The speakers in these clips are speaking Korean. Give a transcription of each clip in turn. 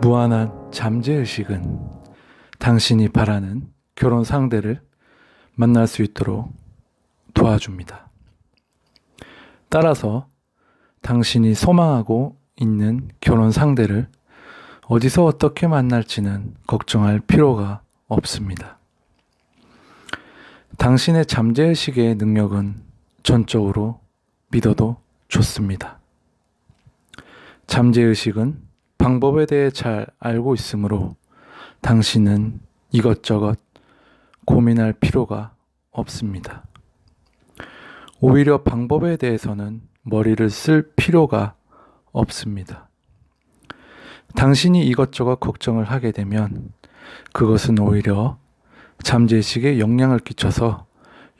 무한한 잠재의식은 당신이 바라는 결혼 상대를 만날 수 있도록 도와줍니다. 따라서 당신이 소망하고 있는 결혼 상대를 어디서 어떻게 만날지는 걱정할 필요가 없습니다. 당신의 잠재의식의 능력은 전적으로 믿어도 좋습니다. 잠재의식은 방법에 대해 잘 알고 있으므로 당신은 이것저것 고민할 필요가 없습니다. 오히려 방법에 대해서는 머리를 쓸 필요가 없습니다. 당신이 이것저것 걱정을 하게 되면 그것은 오히려 잠재의식에 영향을 끼쳐서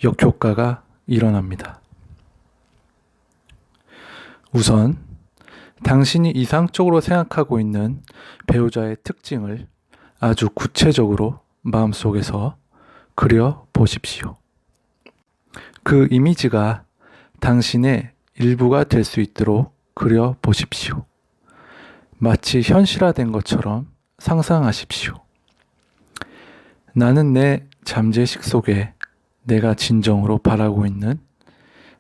역효과가 일어납니다. 우선 당신이 이상적으로 생각하고 있는 배우자의 특징을 아주 구체적으로 마음속에서 그려 보십시오. 그 이미지가 당신의 일부가 될 수 있도록 그려 보십시오. 마치 현실화된 것처럼 상상하십시오. 나는 내 잠재의식 속에 내가 진정으로 바라고 있는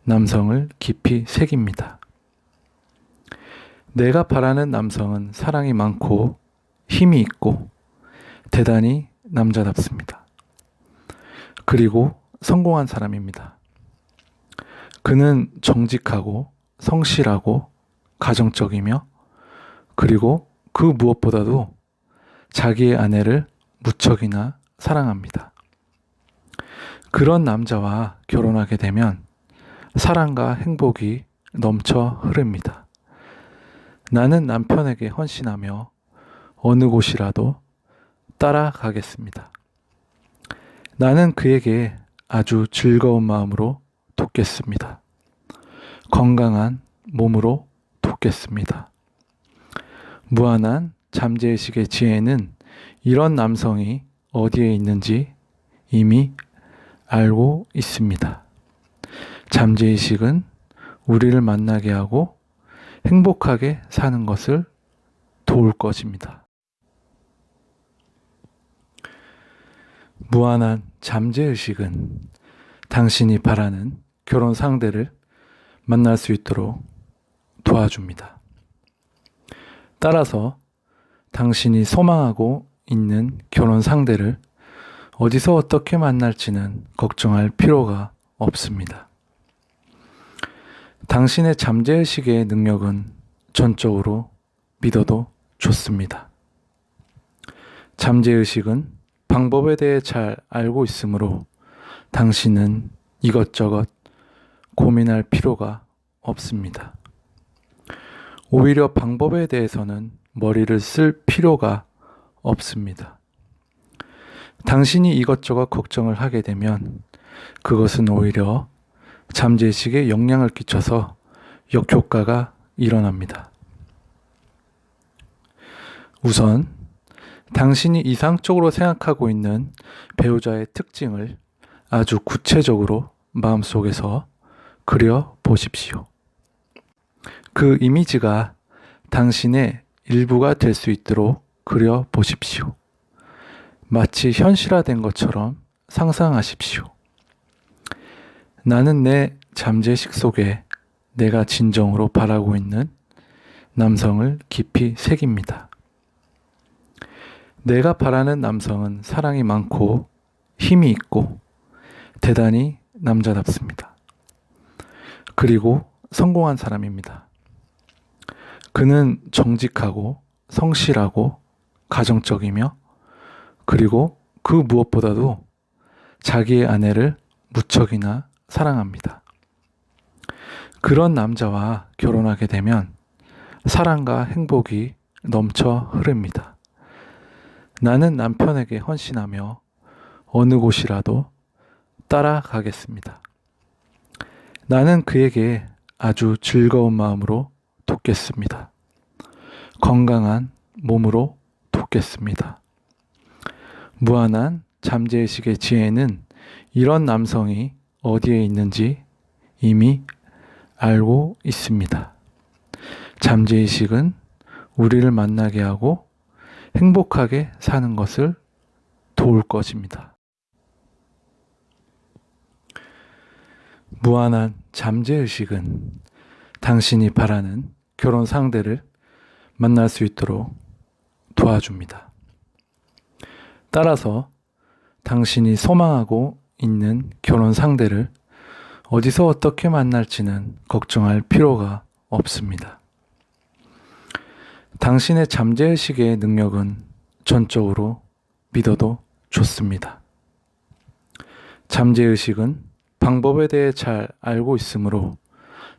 남성을 깊이 새깁니다. 내가 바라는 남성은 사랑이 많고 힘이 있고 대단히 남자답습니다. 그리고 성공한 사람입니다. 그는 정직하고 성실하고 가정적이며 그리고 그 무엇보다도 자기의 아내를 무척이나 사랑합니다. 그런 남자와 결혼하게 되면 사랑과 행복이 넘쳐 흐릅니다. 나는 남편에게 헌신하며 어느 곳이라도 따라가겠습니다. 나는 그에게 아주 즐거운 마음으로 돕겠습니다. 건강한 몸으로 돕겠습니다. 무한한 잠재의식의 지혜는 이런 남성이 어디에 있는지 이미 알고 있습니다. 잠재의식은 우리를 만나게 하고 행복하게 사는 것을 도울 것입니다. 무한한 잠재의식은 당신이 바라는 결혼 상대를 만날 수 있도록 도와줍니다. 따라서 당신이 소망하고 있는 결혼 상대를 어디서 어떻게 만날지는 걱정할 필요가 없습니다. 당신의 잠재의식의 능력은 전적으로 믿어도 좋습니다. 잠재의식은 방법에 대해 잘 알고 있으므로 당신은 이것저것 고민할 필요가 없습니다. 오히려 방법에 대해서는 머리를 쓸 필요가 없습니다. 당신이 이것저것 걱정을 하게 되면 그것은 오히려 잠재의식에 영향을 끼쳐서 역효과가 일어납니다. 우선 당신이 이상적으로 생각하고 있는 배우자의 특징을 아주 구체적으로 마음속에서 그려 보십시오. 그 이미지가 당신의 일부가 될 수 있도록 그려 보십시오. 마치 현실화된 것처럼 상상하십시오. 나는 내 잠재의식 속에 내가 진정으로 바라고 있는 남성을 깊이 새깁니다. 내가 바라는 남성은 사랑이 많고 힘이 있고 대단히 남자답습니다. 그리고 성공한 사람입니다. 그는 정직하고 성실하고 가정적이며 그리고 그 무엇보다도 자기의 아내를 무척이나 사랑합니다. 그런 남자와 결혼하게 되면 사랑과 행복이 넘쳐 흐릅니다. 나는 남편에게 헌신하며 어느 곳이라도 따라가겠습니다. 나는 그에게 아주 즐거운 마음으로 돕겠습니다. 건강한 몸으로 돕겠습니다. 무한한 잠재의식의 지혜는 이런 남성이 어디에 있는지 이미 알고 있습니다. 잠재의식은 우리를 만나게 하고 행복하게 사는 것을 도울 것입니다. 무한한 잠재의식은 당신이 바라는 결혼 상대를 만날 수 있도록 도와줍니다. 따라서 당신이 소망하고 있는 결혼 상대를 어디서 어떻게 만날지는 걱정할 필요가 없습니다. 당신의 잠재의식의 능력은 전적으로 믿어도 좋습니다. 잠재의식은 방법에 대해 잘 알고 있으므로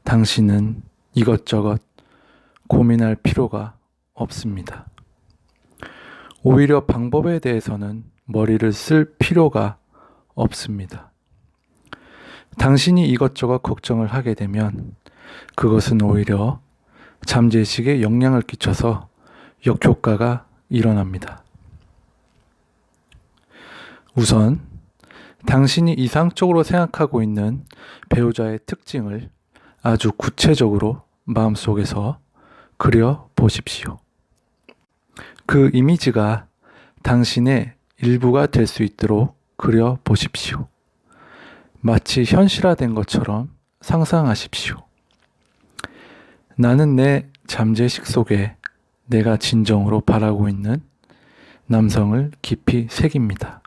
당신은 이것저것 고민할 필요가 없습니다. 오히려 방법에 대해서는 머리를 쓸 필요가 없습니다. 당신이 이것저것 걱정을 하게 되면 그것은 오히려 잠재의식에 영향을 끼쳐서 역효과가 일어납니다. 우선 당신이 이상적으로 생각하고 있는 배우자의 특징을 아주 구체적으로 마음속에서 그려 보십시오. 그 이미지가 당신의 일부가 될 수 있도록 그려 보십시오. 마치 현실화된 것처럼 상상하십시오. 나는 내 잠재의식 속에 내가 진정으로 바라고 있는 남성을 깊이 새깁니다.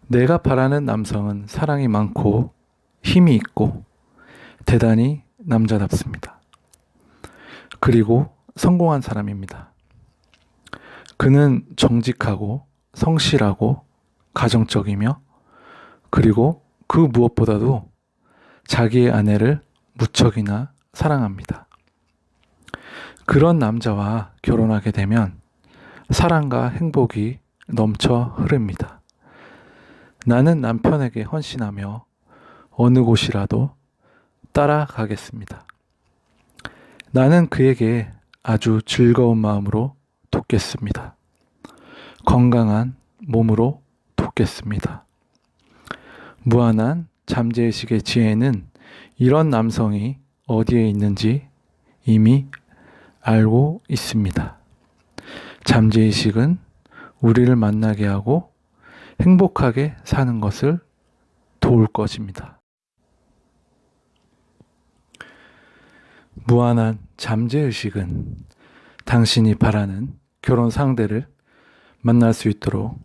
내가 바라는 남성은 사랑이 많고 힘이 있고 대단히 남자답습니다. 그리고 성공한 사람입니다. 그는 정직하고 성실하고 가정적이며 그리고 그 무엇보다도 자기의 아내를 무척이나 사랑합니다. 그런 남자와 결혼하게 되면 사랑과 행복이 넘쳐 흐릅니다. 나는 남편에게 헌신하며 어느 곳이라도 따라가겠습니다. 나는 그에게 아주 즐거운 마음으로 돕겠습니다. 건강한 몸으로 돕겠습니다. 무한한 잠재의식의 지혜는 이런 남성이 어디에 있는지 이미 알고 있습니다. 잠재의식은 우리를 만나게 하고 행복하게 사는 것을 도울 것입니다. 무한한 잠재의식은 당신이 바라는 결혼 상대를 만날 수 있도록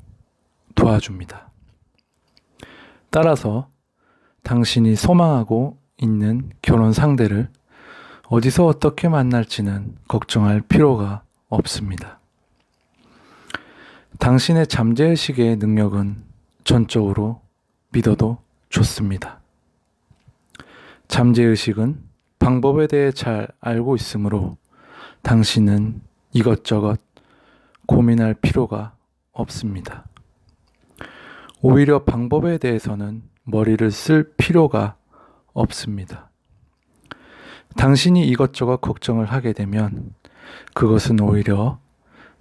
도와줍니다. 따라서 당신이 소망하고 있는 결혼 상대를 어디서 어떻게 만날지는 걱정할 필요가 없습니다. 당신의 잠재의식의 능력은 전적으로 믿어도 좋습니다. 잠재의식은 방법에 대해 잘 알고 있으므로 당신은 이것저것 고민할 필요가 없습니다. 오히려 방법에 대해서는 머리를 쓸 필요가 없습니다. 당신이 이것저것 걱정을 하게 되면 그것은 오히려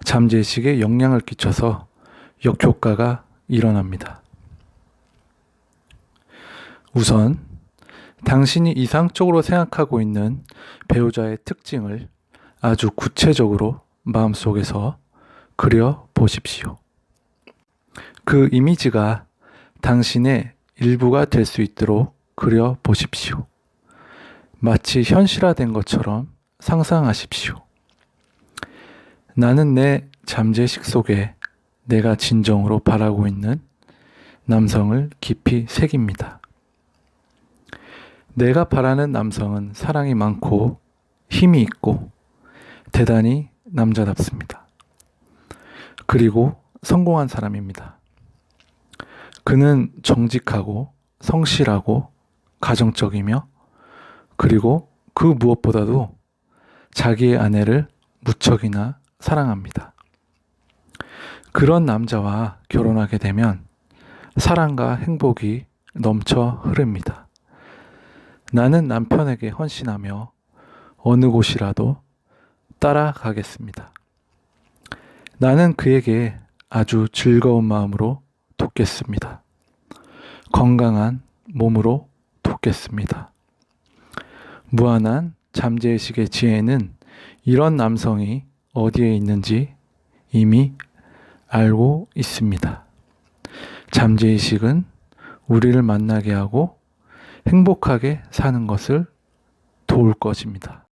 잠재의식에 영향을 끼쳐서 역효과가 일어납니다. 우선 당신이 이상적으로 생각하고 있는 배우자의 특징을 아주 구체적으로 마음속에서 그려 보십시오. 그 이미지가 당신의 일부가 될 수 있도록 그려 보십시오. 마치 현실화된 것처럼 상상하십시오. 나는 내 잠재의식 속에 내가 진정으로 바라고 있는 남성을 깊이 새깁니다. 내가 바라는 남성은 사랑이 많고 힘이 있고 대단히 남자답습니다. 그리고 성공한 사람입니다. 그는 정직하고 성실하고 가정적이며 그리고 그 무엇보다도 자기의 아내를 무척이나 사랑합니다. 그런 남자와 결혼하게 되면 사랑과 행복이 넘쳐 흐릅니다. 나는 남편에게 헌신하며 어느 곳이라도 따라가겠습니다. 나는 그에게 아주 즐거운 마음으로 돕겠습니다. 건강한 몸으로 돕겠습니다. 무한한 잠재의식의 지혜는 이런 남성이 어디에 있는지 이미 알고 있습니다. 잠재의식은 우리를 만나게 하고 행복하게 사는 것을 도울 것입니다.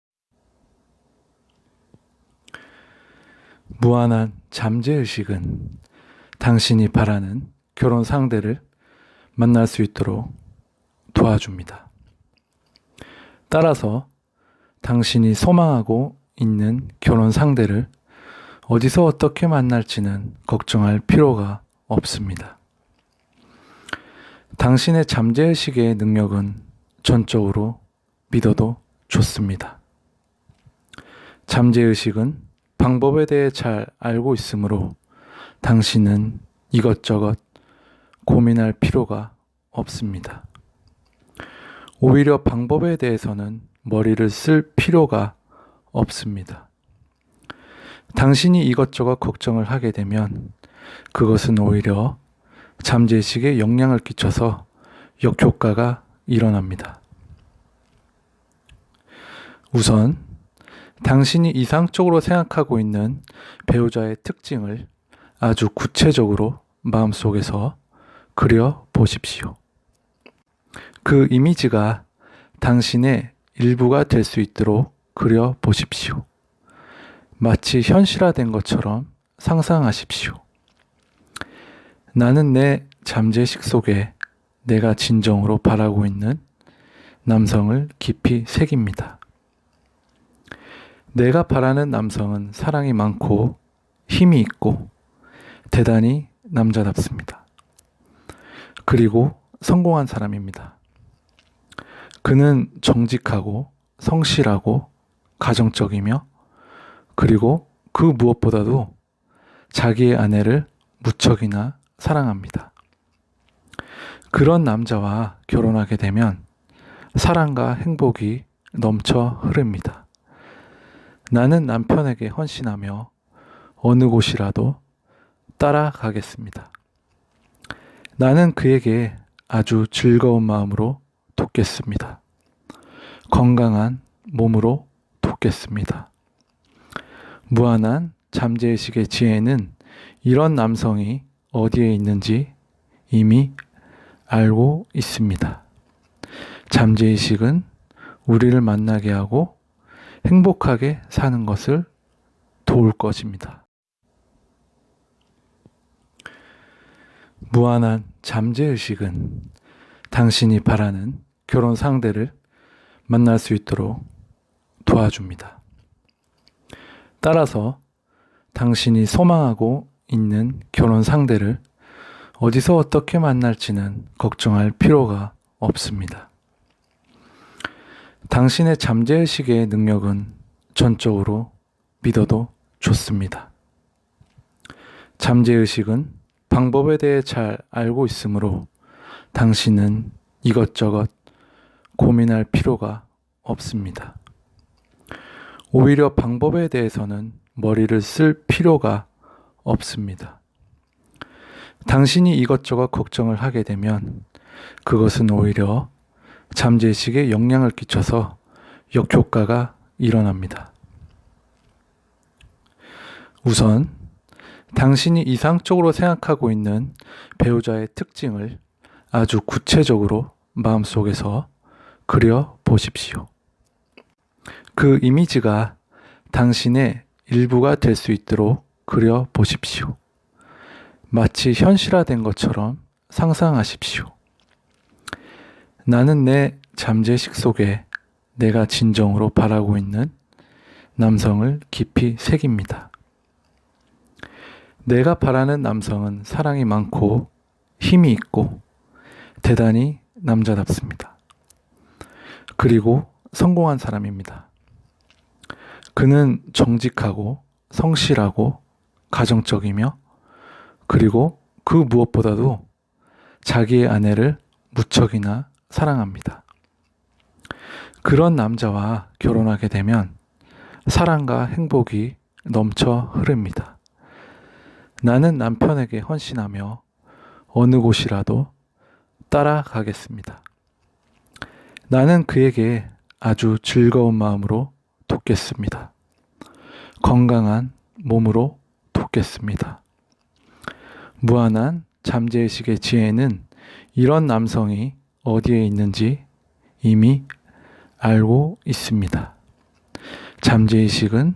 무한한 잠재의식은 당신이 바라는 결혼 상대를 만날 수 있도록 도와줍니다. 따라서 당신이 소망하고 있는 결혼 상대를 어디서 어떻게 만날지는 걱정할 필요가 없습니다. 당신의 잠재의식의 능력은 전적으로 믿어도 좋습니다. 잠재의식은 방법에 대해 잘 알고 있으므로 당신은 이것저것 고민할 필요가 없습니다. 오히려 방법에 대해서는 머리를 쓸 필요가 없습니다. 당신이 이것저것 걱정을 하게 되면 그것은 오히려 잠재의식에 영향을 끼쳐서 역효과가 일어납니다. 우선 당신이 이상적으로 생각하고 있는 배우자의 특징을 아주 구체적으로 마음속에서 그려 보십시오. 그 이미지가 당신의 일부가 될 수 있도록 그려 보십시오. 마치 현실화된 것처럼 상상하십시오. 나는 내 잠재의식 속에 내가 진정으로 바라고 있는 남성을 깊이 새깁니다. 내가 바라는 남성은 사랑이 많고 힘이 있고 대단히 남자답습니다. 그리고 성공한 사람입니다. 그는 정직하고 성실하고 가정적이며 그리고 그 무엇보다도 자기의 아내를 무척이나 사랑합니다. 그런 남자와 결혼하게 되면 사랑과 행복이 넘쳐 흐릅니다. 나는 남편에게 헌신하며 어느 곳이라도 따라가겠습니다. 나는 그에게 아주 즐거운 마음으로 돕겠습니다. 건강한 몸으로 돕겠습니다. 무한한 잠재의식의 지혜는 이런 남성이 어디에 있는지 이미 알고 있습니다. 잠재의식은 우리를 만나게 하고 행복하게 사는 것을 도울 것입니다. 무한한 잠재의식은 당신이 바라는 결혼 상대를 만날 수 있도록 도와줍니다. 따라서 당신이 소망하고 있는 결혼 상대를 어디서 어떻게 만날지는 걱정할 필요가 없습니다. 당신의 잠재의식의 능력은 전적으로 믿어도 좋습니다. 잠재의식은 방법에 대해 잘 알고 있으므로 당신은 이것저것 고민할 필요가 없습니다. 오히려 방법에 대해서는 머리를 쓸 필요가 없습니다. 당신이 이것저것 걱정을 하게 되면 그것은 오히려 잠재의식에 영향을 끼쳐서 역효과가 일어납니다. 우선 당신이 이상적으로 생각하고 있는 배우자의 특징을 아주 구체적으로 마음속에서 그려 보십시오. 그 이미지가 당신의 일부가 될 수 있도록 그려 보십시오. 마치 현실화된 것처럼 상상하십시오. 나는 내 잠재의식 속에 내가 진정으로 바라고 있는 남성을 깊이 새깁니다. 내가 바라는 남성은 사랑이 많고 힘이 있고 대단히 남자답습니다. 그리고 성공한 사람입니다. 그는 정직하고 성실하고 가정적이며 그리고 그 무엇보다도 자기의 아내를 무척이나 사랑합니다. 그런 남자와 결혼하게 되면 사랑과 행복이 넘쳐 흐릅니다. 나는 남편에게 헌신하며 어느 곳이라도 따라가겠습니다. 나는 그에게 아주 즐거운 마음으로 돕겠습니다. 건강한 몸으로 돕겠습니다. 돋겠습니다. 무한한 잠재의식의 지혜는 이런 남성이 어디에 있는지 이미 알고 있습니다. 잠재의식은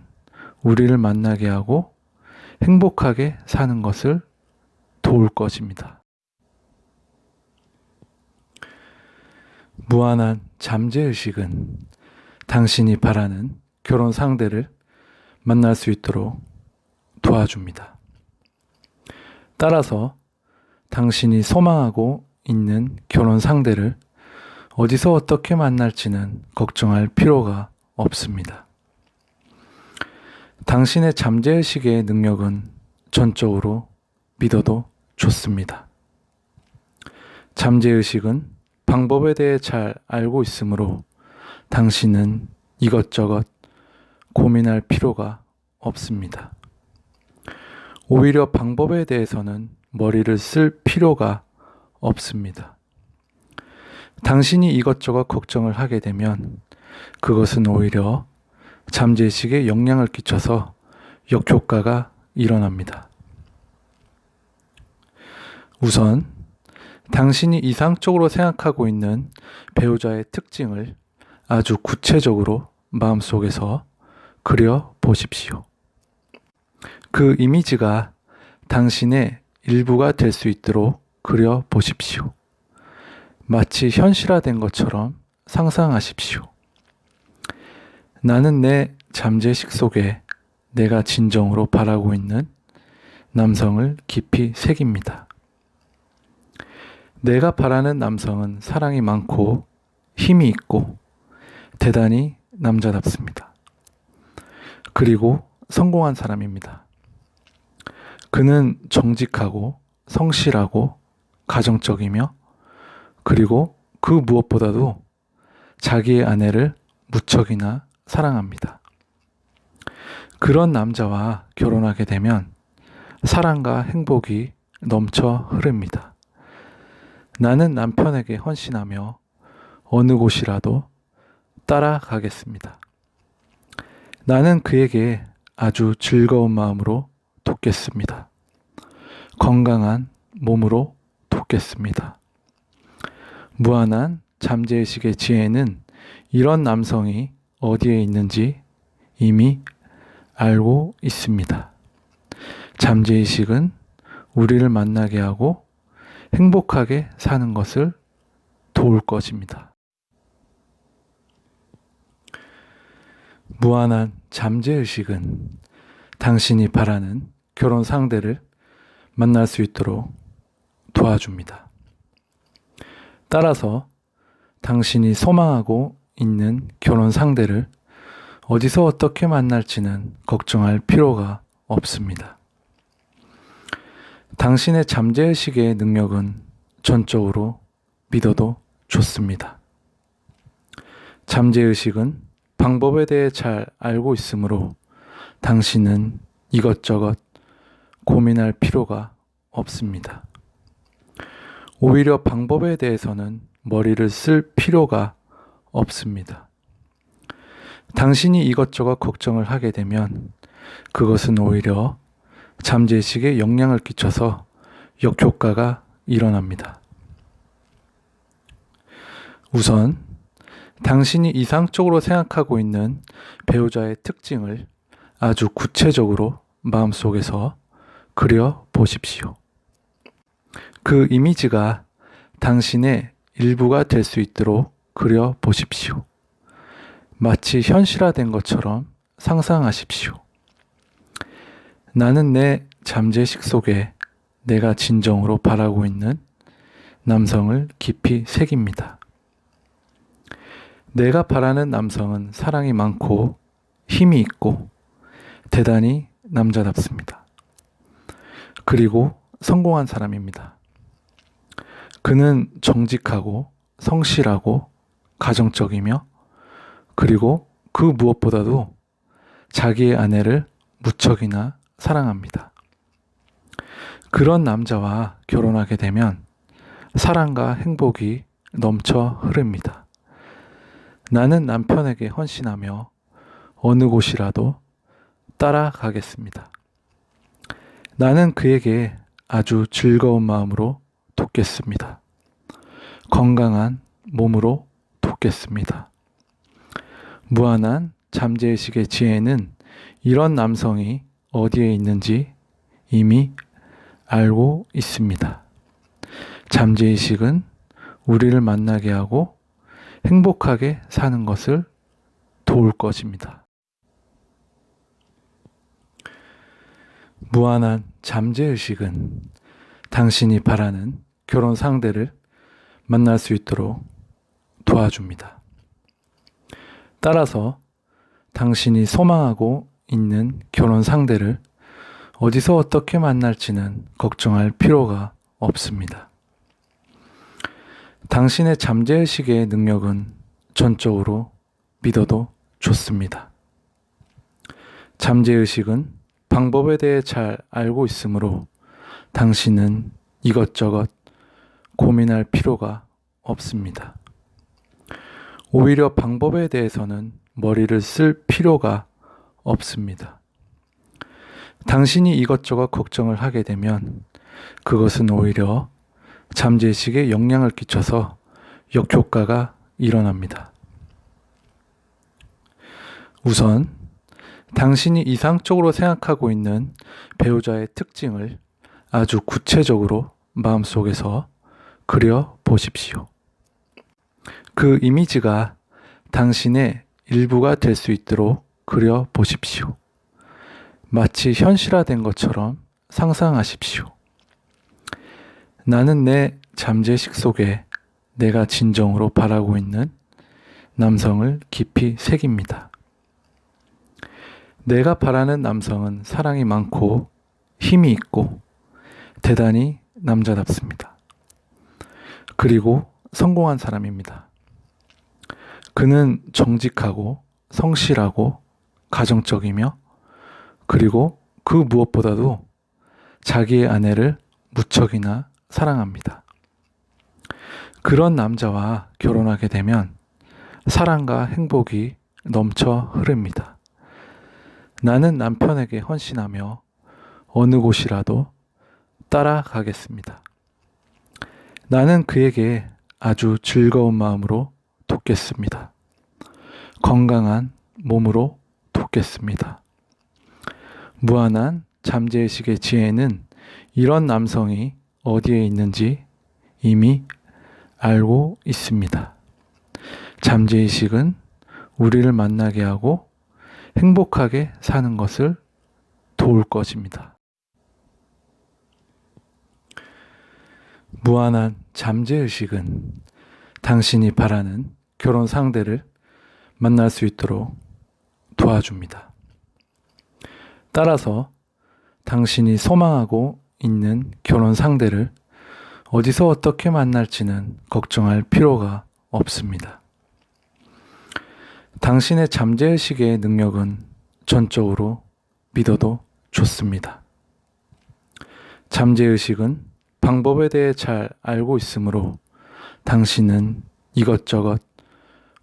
우리를 만나게 하고 행복하게 사는 것을 도울 것입니다. 무한한 잠재의식은 당신이 바라는 결혼 상대를 만날 수 있도록 도와줍니다. 따라서 당신이 소망하고 있는 결혼 상대를 어디서 어떻게 만날지는 걱정할 필요가 없습니다. 당신의 잠재의식의 능력은 전적으로 믿어도 좋습니다. 잠재의식은 방법에 대해 잘 알고 있으므로 당신은 이것저것 고민할 필요가 없습니다. 오히려 방법에 대해서는 머리를 쓸 필요가 없습니다. 당신이 이것저것 걱정을 하게 되면 그것은 오히려 잠재의식에 영향을 끼쳐서 역효과가 일어납니다. 우선 당신이 이상적으로 생각하고 있는 배우자의 특징을 아주 구체적으로 마음속에서 그려 보십시오. 그 이미지가 당신의 일부가 될 수 있도록 그려 보십시오. 마치 현실화된 것처럼 상상하십시오. 나는 내 잠재의식 속에 내가 진정으로 바라고 있는 남성을 깊이 새깁니다. 내가 바라는 남성은 사랑이 많고 힘이 있고 대단히 남자답습니다. 그리고 성공한 사람입니다. 그는 정직하고 성실하고 가정적이며 그리고 그 무엇보다도 자기의 아내를 무척이나 사랑합니다. 그런 남자와 결혼하게 되면 사랑과 행복이 넘쳐 흐릅니다. 나는 남편에게 헌신하며 어느 곳이라도 따라가겠습니다. 나는 그에게 아주 즐거운 마음으로 돕겠습니다. 건강한 몸으로 돕겠습니다. 무한한 잠재의식의 지혜는 이런 남성이 어디에 있는지 이미 알고 있습니다. 잠재의식은 우리를 만나게 하고 행복하게 사는 것을 도울 것입니다. 무한한 잠재의식은 당신이 바라는 결혼 상대를 만날 수 있도록 도와줍니다. 따라서 당신이 소망하고 있는 결혼 상대를 어디서 어떻게 만날지는 걱정할 필요가 없습니다. 당신의 잠재의식의 능력은 전적으로 믿어도 좋습니다. 잠재의식은 방법에 대해 잘 알고 있으므로 당신은 이것저것 고민할 필요가 없습니다. 오히려 방법에 대해서는 머리를 쓸 필요가 없습니다. 당신이 이것저것 걱정을 하게 되면 그것은 오히려 잠재의식에 영향을 끼쳐서 역효과가 일어납니다. 우선 당신이 이상적으로 생각하고 있는 배우자의 특징을 아주 구체적으로 마음속에서 그려 보십시오. 그 이미지가 당신의 일부가 될 수 있도록 그려 보십시오. 마치 현실화된 것처럼 상상하십시오. 나는 내 잠재의식 속에 내가 진정으로 바라고 있는 남성을 깊이 새깁니다. 내가 바라는 남성은 사랑이 많고 힘이 있고 대단히 남자답습니다. 그리고 성공한 사람입니다. 그는 정직하고 성실하고 가정적이며 그리고 그 무엇보다도 자기의 아내를 무척이나 사랑합니다. 그런 남자와 결혼하게 되면 사랑과 행복이 넘쳐 흐릅니다. 나는 남편에게 헌신하며 어느 곳이라도 따라가겠습니다. 나는 그에게 아주 즐거운 마음으로 돕겠습니다. 건강한 몸으로 돕겠습니다. 무한한 잠재의식의 지혜는 이런 남성이 어디에 있는지 이미 알고 있습니다. 잠재의식은 우리를 만나게 하고 행복하게 사는 것을 도울 것입니다. 무한한 잠재의식은 당신이 바라는 결혼 상대를 만날 수 있도록 도와줍니다. 따라서 당신이 소망하고 있는 결혼 상대를 어디서 어떻게 만날지는 걱정할 필요가 없습니다. 당신의 잠재의식의 능력은 전적으로 믿어도 좋습니다. 잠재의식은 방법에 대해 잘 알고 있으므로 당신은 이것저것 고민할 필요가 없습니다. 오히려 방법에 대해서는 머리를 쓸 필요가 없습니다. 당신이 이것저것 걱정을 하게 되면 그것은 오히려 잠재의식에 영향을 끼쳐서 역효과가 일어납니다. 우선 당신이 이상적으로 생각하고 있는 배우자의 특징을 아주 구체적으로 마음속에서 그려 보십시오. 그 이미지가 당신의 일부가 될 수 있도록 그려 보십시오. 마치 현실화된 것처럼 상상하십시오. 나는 내 잠재의식 속에 내가 진정으로 바라고 있는 남성을 깊이 새깁니다. 내가 바라는 남성은 사랑이 많고 힘이 있고 대단히 남자답습니다. 그리고 성공한 사람입니다. 그는 정직하고 성실하고 가정적이며 그리고 그 무엇보다도 자기의 아내를 무척이나 사랑합니다. 그런 남자와 결혼하게 되면 사랑과 행복이 넘쳐 흐릅니다. 나는 남편에게 헌신하며 어느 곳이라도 따라가겠습니다. 나는 그에게 아주 즐거운 마음으로 돕겠습니다. 건강한 몸으로 돕겠습니다. 무한한 잠재의식의 지혜는 이런 남성이 어디에 있는지 이미 알고 있습니다. 잠재의식은 우리를 만나게 하고 행복하게 사는 것을 도울 것입니다. 무한한 잠재의식은 당신이 바라는 결혼 상대를 만날 수 있도록 도와줍니다. 따라서 당신이 소망하고 있는 결혼 상대를 어디서 어떻게 만날지는 걱정할 필요가 없습니다. 당신의 잠재의식의 능력은 전적으로 믿어도 좋습니다. 잠재의식은 방법에 대해 잘 알고 있으므로 당신은 이것저것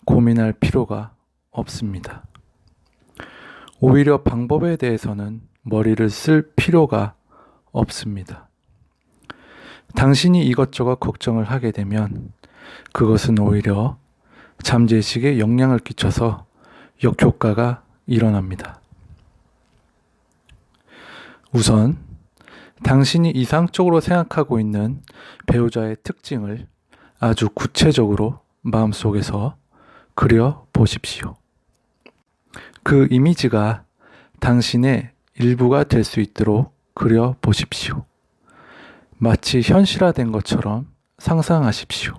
고민할 필요가 없습니다. 오히려 방법에 대해서는 머리를 쓸 필요가 없습니다. 당신이 이것저것 걱정을 하게 되면 그것은 오히려 잠재의식에 영향을 끼쳐서 역효과가 일어납니다. 우선 당신이 이상적으로 생각하고 있는 배우자의 특징을 아주 구체적으로 마음속에서 그려 보십시오. 그 이미지가 당신의 일부가 될 수 있도록 그려 보십시오. 마치 현실화된 것처럼 상상하십시오.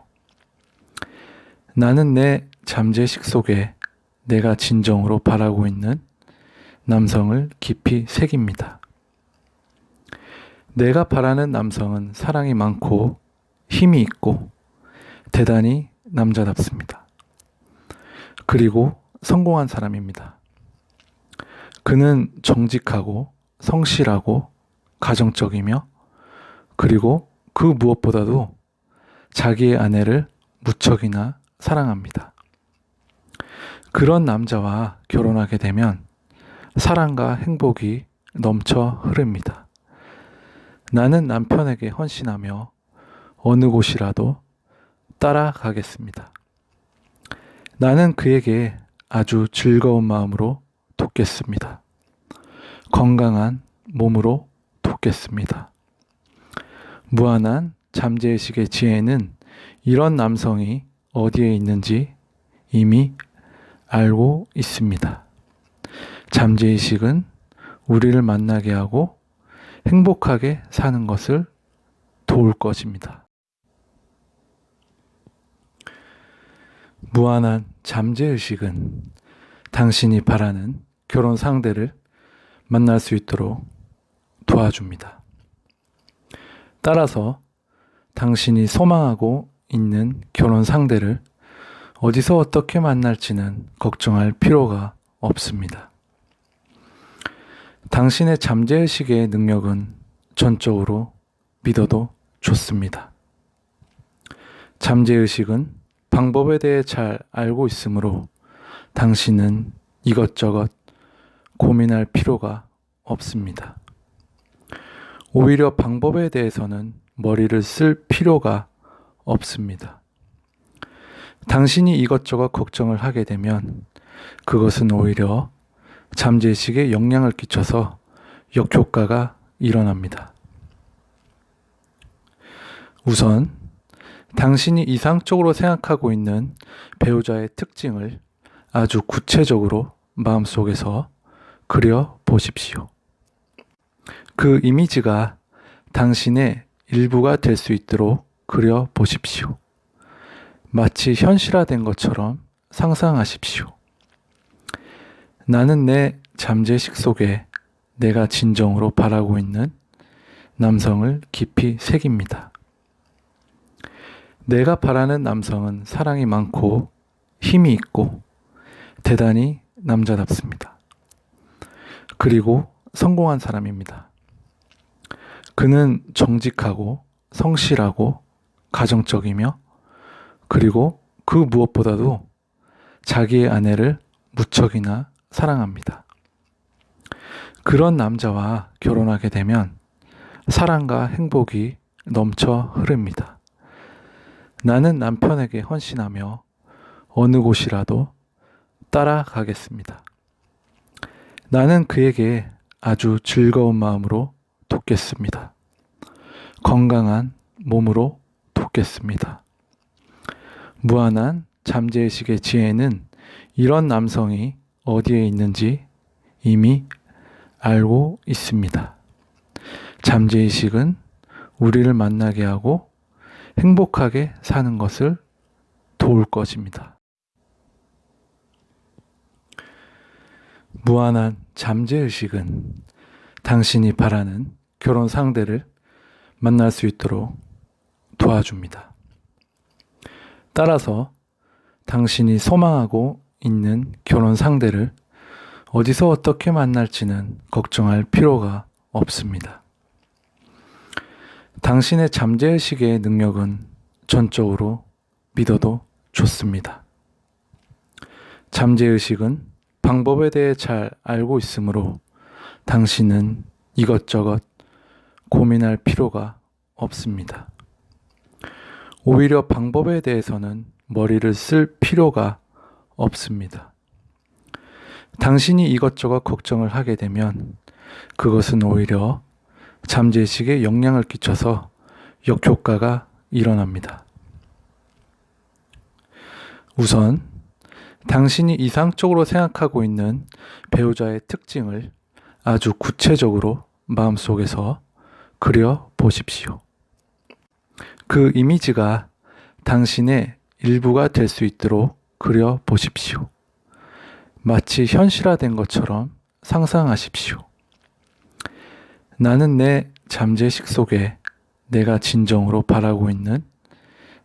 나는 내 잠재의식 속에 내가 진정으로 바라고 있는 남성을 깊이 새깁니다. 내가 바라는 남성은 사랑이 많고 힘이 있고 대단히 남자답습니다. 그리고 성공한 사람입니다. 그는 정직하고 성실하고 가정적이며 그리고 그 무엇보다도 자기의 아내를 무척이나 사랑합니다. 그런 남자와 결혼하게 되면 사랑과 행복이 넘쳐 흐릅니다. 나는 남편에게 헌신하며 어느 곳이라도 따라가겠습니다. 나는 그에게 아주 즐거운 마음으로 돕겠습니다. 건강한 몸으로 돕겠습니다. 무한한 잠재의식의 지혜는 이런 남성이 어디에 있는지 이미 알고 있습니다. 잠재의식은 우리를 만나게 하고 행복하게 사는 것을 도울 것입니다. 무한한 잠재의식은 당신이 바라는 결혼 상대를 만날 수 있도록 도와줍니다. 따라서 당신이 소망하고 있는 결혼 상대를 어디서 어떻게 만날지는 걱정할 필요가 없습니다. 당신의 잠재의식의 능력은 전적으로 믿어도 좋습니다. 잠재의식은 방법에 대해 잘 알고 있으므로 당신은 이것저것 고민할 필요가 없습니다. 오히려 방법에 대해서는 머리를 쓸 필요가 없습니다. 당신이 이것저것 걱정을 하게 되면 그것은 오히려 잠재의식에 영향을 끼쳐서 역효과가 일어납니다. 우선 당신이 이상적으로 생각하고 있는 배우자의 특징을 아주 구체적으로 마음속에서 그려 보십시오. 그 이미지가 당신의 일부가 될 수 있도록 그려 보십시오. 마치 현실화된 것처럼 상상하십시오. 나는 내 잠재의식 속에 내가 진정으로 바라고 있는 남성을 깊이 새깁니다. 내가 바라는 남성은 사랑이 많고 힘이 있고 대단히 남자답습니다. 그리고 성공한 사람입니다. 그는 정직하고 성실하고 가정적이며 그리고 그 무엇보다도 자기의 아내를 무척이나 사랑합니다. 그런 남자와 결혼하게 되면 사랑과 행복이 넘쳐 흐릅니다. 나는 남편에게 헌신하며 어느 곳이라도 따라가겠습니다. 나는 그에게 아주 즐거운 마음으로 돕겠습니다. 건강한 몸으로 돕겠습니다. 무한한 잠재의식의 지혜는 이런 남성이 어디에 있는지 이미 알고 있습니다. 잠재의식은 우리를 만나게 하고 행복하게 사는 것을 도울 것입니다. 무한한 잠재의식은 당신이 바라는 결혼 상대를 만날 수 있도록 도와줍니다. 따라서 당신이 소망하고 있는 결혼 상대를 어디서 어떻게 만날지는 걱정할 필요가 없습니다. 당신의 잠재의식의 능력은 전적으로 믿어도 좋습니다. 잠재의식은 방법에 대해 잘 알고 있으므로 당신은 이것저것 고민할 필요가 없습니다. 오히려 방법에 대해서는 머리를 쓸 필요가 없습니다. 당신이 이것저것 걱정을 하게 되면 그것은 오히려 잠재의식에 영향을 끼쳐서 역효과가 일어납니다. 우선 당신이 이상적으로 생각하고 있는 배우자의 특징을 아주 구체적으로 마음속에서 그려 보십시오. 그 이미지가 당신의 일부가 될 수 있도록 그려 보십시오. 마치 현실화된 것처럼 상상하십시오. 나는 내 잠재의식 속에 내가 진정으로 바라고 있는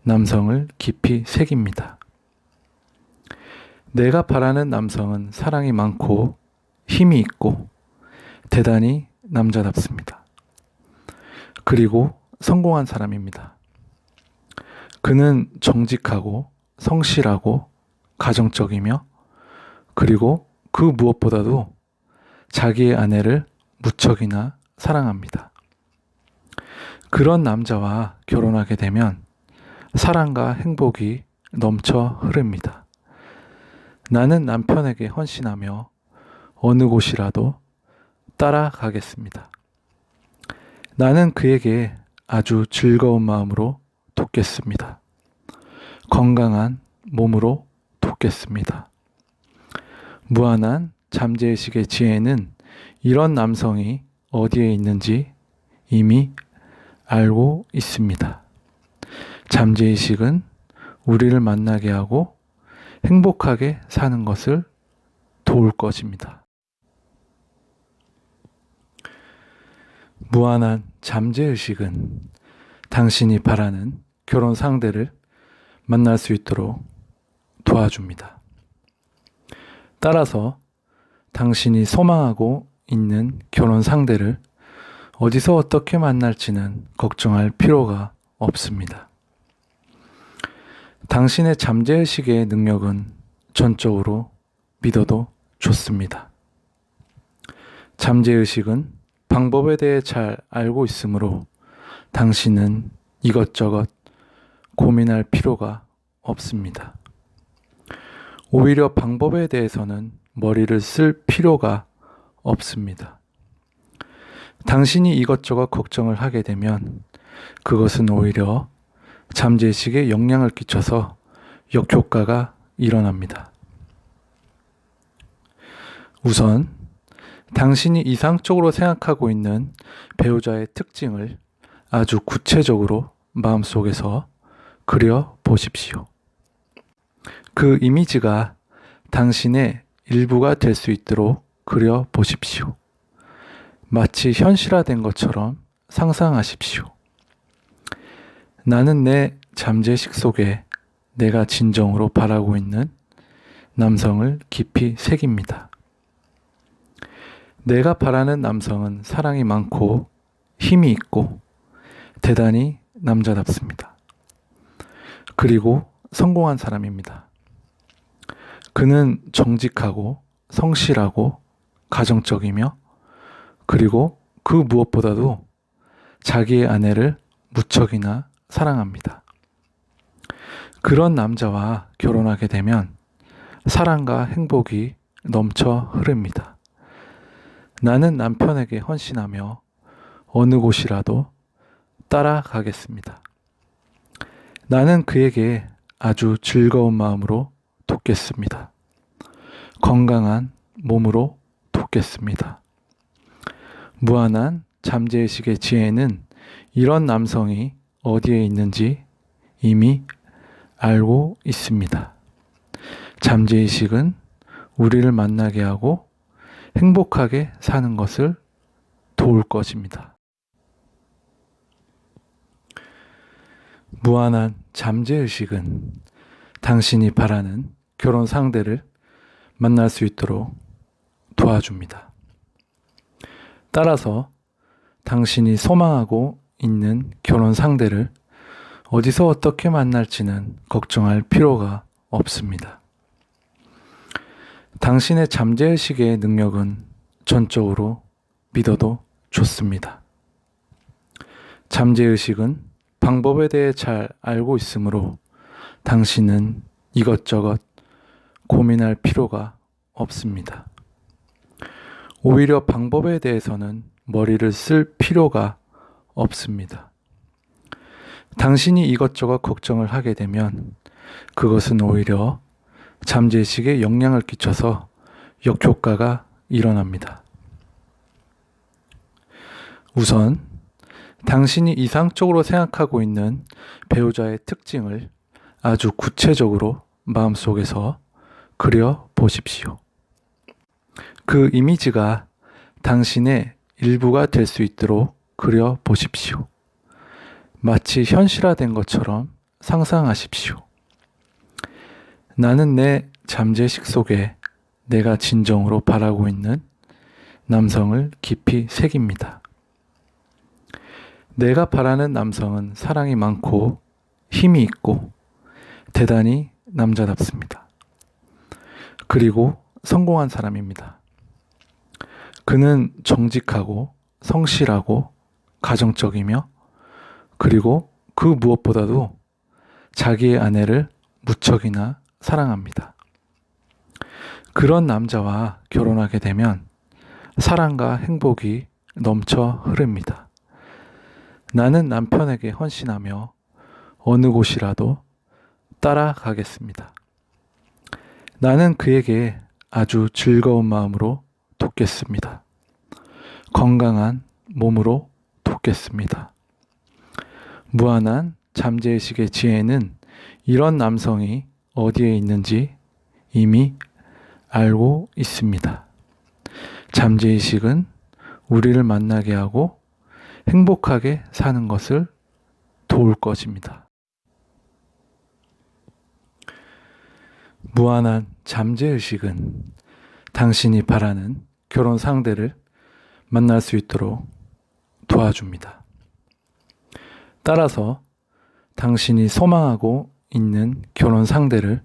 남성을 깊이 새깁니다. 내가 바라는 남성은 사랑이 많고 힘이 있고 대단히 남자답습니다. 그리고 성공한 사람입니다. 그는 정직하고 성실하고 가정적이며 그리고 그 무엇보다도 자기의 아내를 무척이나 사랑합니다. 그런 남자와 결혼하게 되면 사랑과 행복이 넘쳐 흐릅니다. 나는 남편에게 헌신하며 어느 곳이라도 따라가겠습니다. 나는 그에게 아주 즐거운 마음으로 돕겠습니다. 건강한 몸으로 돕겠습니다. 무한한 잠재의식의 지혜는 이런 남성이 어디에 있는지 이미 알고 있습니다. 잠재의식은 우리를 만나게 하고 행복하게 사는 것을 도울 것입니다. 무한한 잠재의식은 당신이 바라는 결혼 상대를 만날 수 있도록 도와줍니다. 따라서 당신이 소망하고 있는 결혼 상대를 어디서 어떻게 만날지는 걱정할 필요가 없습니다. 당신의 잠재의식의 능력은 전적으로 믿어도 좋습니다. 잠재의식은 방법에 대해 잘 알고 있으므로 당신은 이것저것 고민할 필요가 없습니다. 오히려 방법에 대해서는 머리를 쓸 필요가 없습니다. 당신이 이것저것 걱정을 하게 되면 그것은 오히려 잠재의식에 영향을 끼쳐서 역효과가 일어납니다. 우선 당신이 이상적으로 생각하고 있는 배우자의 특징을 아주 구체적으로 마음속에서 그려 보십시오. 그 이미지가 당신의 일부가 될 수 있도록 그려 보십시오. 마치 현실화된 것처럼 상상하십시오. 나는 내 잠재의식 속에 내가 진정으로 바라고 있는 남성을 깊이 새깁니다. 내가 바라는 남성은 사랑이 많고 힘이 있고 대단히 남자답습니다. 그리고 성공한 사람입니다. 그는 정직하고 성실하고 가정적이며 그리고 그 무엇보다도 자기의 아내를 무척이나 사랑합니다. 그런 남자와 결혼하게 되면 사랑과 행복이 넘쳐 흐릅니다. 나는 남편에게 헌신하며 어느 곳이라도 따라가겠습니다. 나는 그에게 아주 즐거운 마음으로 돕겠습니다. 건강한 몸으로 돕겠습니다. 무한한 잠재의식의 지혜는 이런 남성이 어디에 있는지 이미 알고 있습니다. 잠재의식은 우리를 만나게 하고 행복하게 사는 것을 도울 것입니다. 무한한 잠재의식은 당신이 바라는 결혼 상대를 만날 수 있도록 도와줍니다. 따라서 당신이 소망하고 있는 결혼 상대를 어디서 어떻게 만날지는 걱정할 필요가 없습니다. 당신의 잠재의식의 능력은 전적으로 믿어도 좋습니다. 잠재의식은 방법에 대해 잘 알고 있으므로 당신은 이것저것 고민할 필요가 없습니다. 오히려 방법에 대해서는 머리를 쓸 필요가 없습니다. 당신이 이것저것 걱정을 하게 되면 그것은 오히려 잠재의식에 영향을 끼쳐서 역효과가 일어납니다. 우선 당신이 이상적으로 생각하고 있는 배우자의 특징을 아주 구체적으로 마음속에서 그려 보십시오. 그 이미지가 당신의 일부가 될 수 있도록 그려 보십시오. 마치 현실화된 것처럼 상상하십시오. 나는 내 잠재의식 속에 내가 진정으로 바라고 있는 남성을 깊이 새깁니다. 내가 바라는 남성은 사랑이 많고 힘이 있고 대단히 남자답습니다. 그리고 성공한 사람입니다. 그는 정직하고 성실하고 가정적이며 그리고 그 무엇보다도 자기의 아내를 무척이나 사랑합니다. 그런 남자와 결혼하게 되면 사랑과 행복이 넘쳐 흐릅니다. 나는 남편에게 헌신하며 어느 곳이라도 따라가겠습니다. 나는 그에게 아주 즐거운 마음으로 돕겠습니다. 건강한 몸으로 돕겠습니다. 무한한 잠재의식의 지혜는 이런 남성이 어디에 있는지 이미 알고 있습니다. 잠재의식은 우리를 만나게 하고 행복하게 사는 것을 도울 것입니다. 무한한 잠재의식은 당신이 바라는 결혼 상대를 만날 수 있도록 도와줍니다. 따라서 당신이 소망하고 있는 결혼 상대를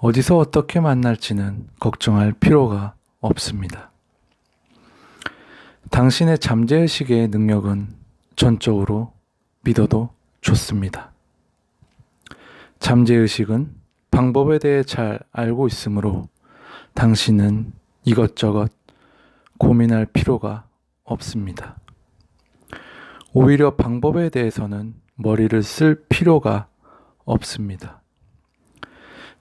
어디서 어떻게 만날지는 걱정할 필요가 없습니다. 당신의 잠재의식의 능력은 전적으로 믿어도 좋습니다. 잠재의식은 방법에 대해 잘 알고 있으므로 당신은 이것저것 고민할 필요가 없습니다. 오히려 방법에 대해서는 머리를 쓸 필요가 없습니다.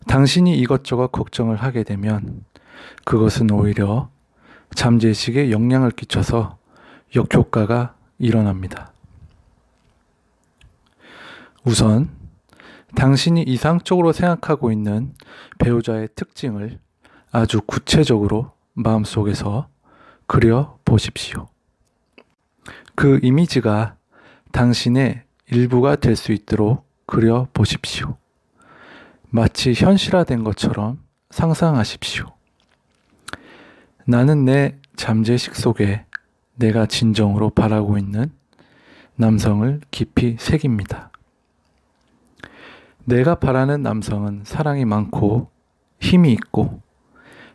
당신이 이것저것 걱정을 하게 되면 그것은 오히려 잠재의식에 영향을 끼쳐서 역효과가 일어납니다. 우선 당신이 이상적으로 생각하고 있는 배우자의 특징을 아주 구체적으로 마음속에서 그려 보십시오. 그 이미지가 당신의 일부가 될 수 있도록 그려 보십시오. 마치 현실화된 것처럼 상상하십시오. 나는 내 잠재의식 속에 내가 진정으로 바라고 있는 남성을 깊이 새깁니다. 내가 바라는 남성은 사랑이 많고 힘이 있고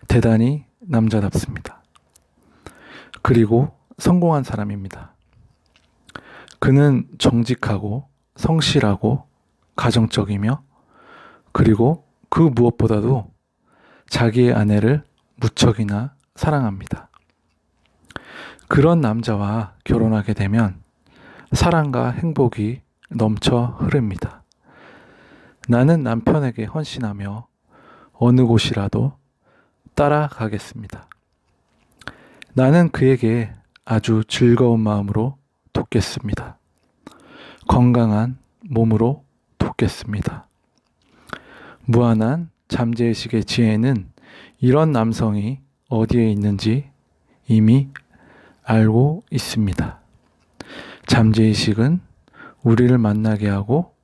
대단히 남자답습니다. 그리고 성공한 사람입니다. 그는 정직하고 성실하고 가정적이며 그리고 그 무엇보다도 자기의 아내를 무척이나 사랑합니다. 그런 남자와 결혼하게 되면 사랑과 행복이 넘쳐 흐릅니다. 나는 남편에게 헌신하며 어느 곳이라도 따라가겠습니다. 나는 그에게 아주 즐거운 마음으로 돕겠습니다. 건강한 몸으로 돕겠습니다. 무한한 잠재의식의 지혜는 이런 남성이 어디에 있는지 이미 알고 있습니다. 잠재의식은 우리를 만나게 하고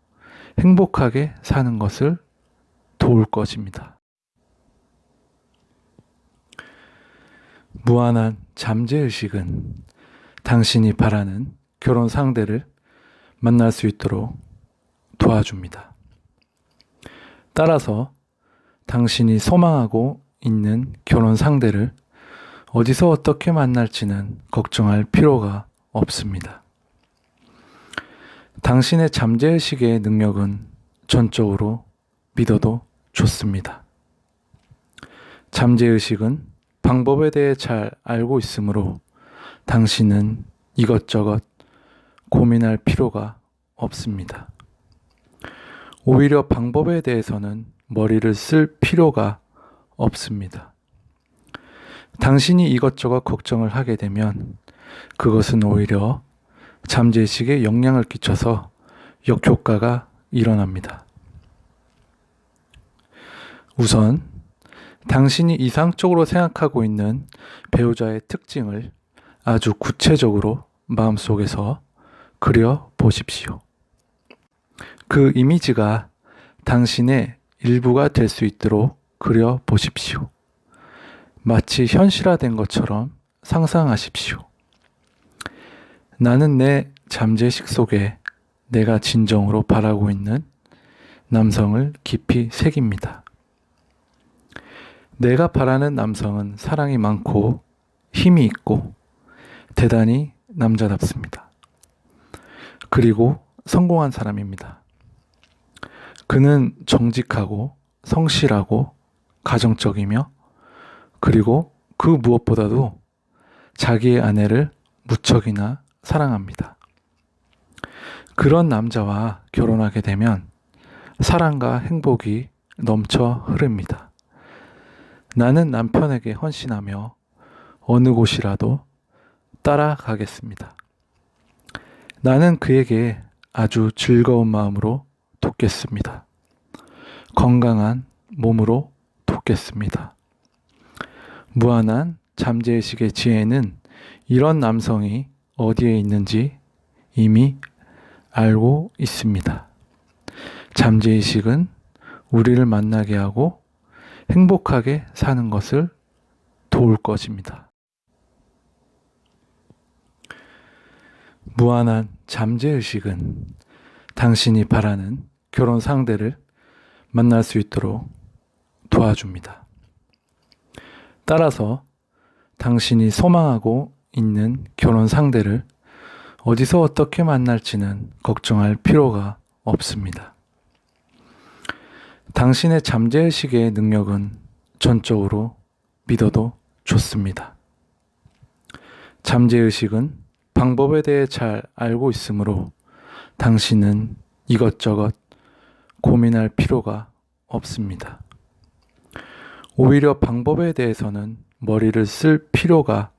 행복하게 사는 것을 도울 것입니다. 무한한 잠재의식은 당신이 바라는 결혼 상대를 만날 수 있도록 도와줍니다. 따라서 당신이 소망하고 있는 결혼 상대를 어디서 어떻게 만날지는 걱정할 필요가 없습니다. 당신의 잠재의식의 능력은 전적으로 믿어도 좋습니다. 잠재의식은 방법에 대해 잘 알고 있으므로 당신은 이것저것 고민할 필요가 없습니다. 오히려 방법에 대해서는 머리를 쓸 필요가 없습니다. 당신이 이것저것 걱정을 하게 되면 그것은 오히려 잠재의식에 영향을 끼쳐서 역효과가 일어납니다. 우선 당신이 이상적으로 생각하고 있는 배우자의 특징을 아주 구체적으로 마음속에서 그려 보십시오. 그 이미지가 당신의 일부가 될 수 있도록 그려 보십시오. 마치 현실화된 것처럼 상상하십시오. 나는 내 잠재의식 속에 내가 진정으로 바라고 있는 남성을 깊이 새깁니다. 내가 바라는 남성은 사랑이 많고 힘이 있고 대단히 남자답습니다. 그리고 성공한 사람입니다. 그는 정직하고 성실하고 가정적이며 그리고 그 무엇보다도 자기의 아내를 무척이나 사랑합니다. 그런 남자와 결혼하게 되면 사랑과 행복이 넘쳐 흐릅니다. 나는 남편에게 헌신하며 어느 곳이라도 따라가겠습니다. 나는 그에게 아주 즐거운 마음으로 돕겠습니다. 건강한 몸으로 돕겠습니다. 무한한 잠재의식의 지혜는 이런 남성이 어디에 있는지 이미 알고 있습니다. 잠재의식은 우리를 만나게 하고 행복하게 사는 것을 도울 것입니다. 무한한 잠재의식은 당신이 바라는 결혼 상대를 만날 수 있도록 도와줍니다. 따라서 당신이 소망하고 있는 결혼 상대를 어디서 어떻게 만날지는 걱정할 필요가 없습니다. 당신의 잠재의식의 능력은 전적으로 믿어도 좋습니다. 잠재의식은 방법에 대해 잘 알고 있으므로 당신은 이것저것 고민할 필요가 없습니다. 오히려 방법에 대해서는 머리를 쓸 필요가